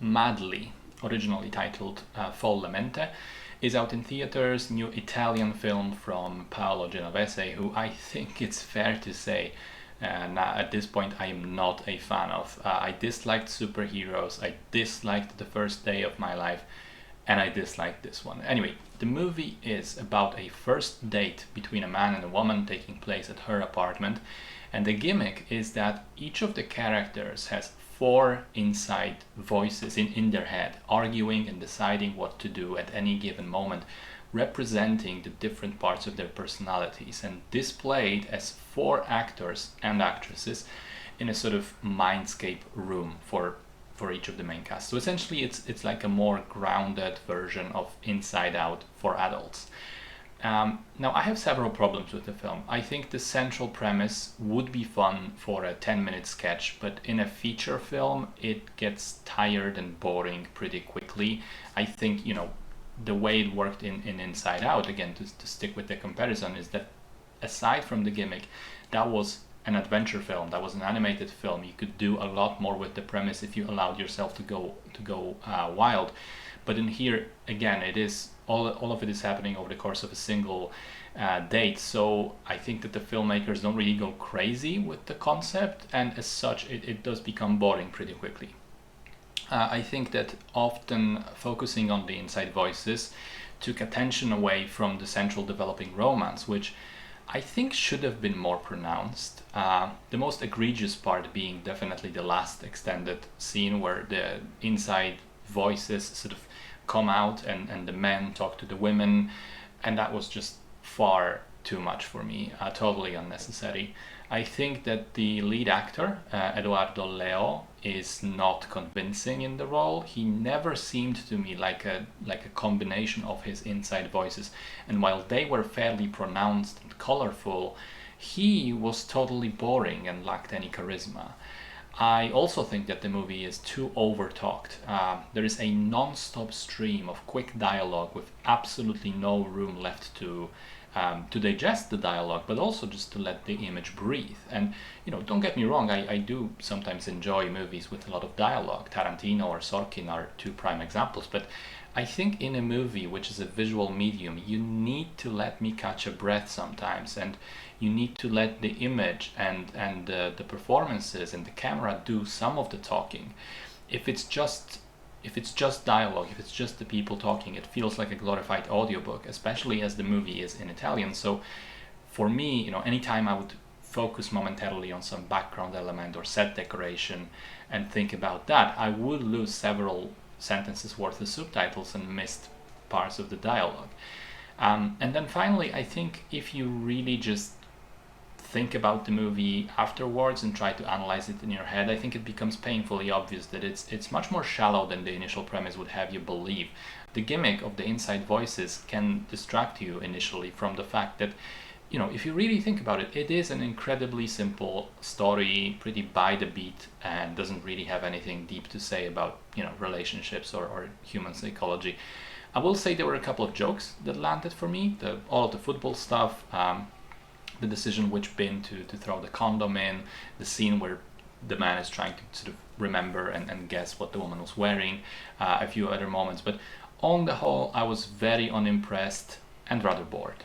Madly, originally titled Folle Mente, is out in theaters. New Italian film from Paolo Genovese, who I think it's fair to say now at this point I am not a fan of. I disliked superheroes, I disliked The First Day of My Life, and I disliked this one. Anyway, the movie is about a first date between a man and a woman taking place at her apartment, and the gimmick is that each of the characters has four inside voices in their head, arguing and deciding what to do at any given moment, representing the different parts of their personalities and displayed as four actors and actresses in a sort of mindscape room for each of the main cast. So essentially it's like a more grounded version of Inside Out for adults. Now, I have several problems with the film. I think the central premise would be fun for a 10-minute sketch, but in a feature film, it gets tired and boring pretty quickly. I think, the way it worked in Inside Out, again, to stick with the comparison, is that aside from the gimmick, that was an adventure film, that was an animated film. You could do a lot more with the premise if you allowed yourself to go wild. But in here, again, it is all of it is happening over the course of a single date. So I think that the filmmakers don't really go crazy with the concept, and as such, it does become boring pretty quickly. I think that often focusing on the inside voices took attention away from the central developing romance, which I think should have been more pronounced. The most egregious part being definitely the last extended scene where the inside voices sort of come out and the men talk to the women, and that was just far too much for me, totally unnecessary. I think that the lead actor, Eduardo Leo, is not convincing in the role. He never seemed to me like a combination of his inside voices, and while they were fairly pronounced and colorful, he was totally boring and lacked any charisma. I also think that the movie is too over-talked. There is a non-stop stream of quick dialogue with absolutely no room left to digest the dialogue, but also just to let the image breathe. And don't get me wrong, I do sometimes enjoy movies with a lot of dialogue. Tarantino or Sorkin are two prime examples, but I think in a movie which is a visual medium, you need to let me catch a breath sometimes, and you need to let the image and the performances and the camera do some of the talking. If it's just dialogue, if it's just the people talking, it feels like a glorified audiobook, especially as the movie is in Italian. So for me, anytime I would focus momentarily on some background element or set decoration and think about that, I would lose several sentences worth of subtitles and missed parts of the dialogue. And then finally, I think if you really just think about the movie afterwards and try to analyze it in your head, I think it becomes painfully obvious that it's much more shallow than the initial premise would have you believe. The gimmick of the inside voices can distract you initially from the fact that, if you really think about it, it is an incredibly simple story, pretty by the beat, and doesn't really have anything deep to say about, relationships or human psychology. I will say there were a couple of jokes that landed for me, all of the football stuff, the decision which bin to throw the condom in, the scene where the man is trying to sort of remember and guess what the woman was wearing, a few other moments. But on the whole, I was very unimpressed and rather bored.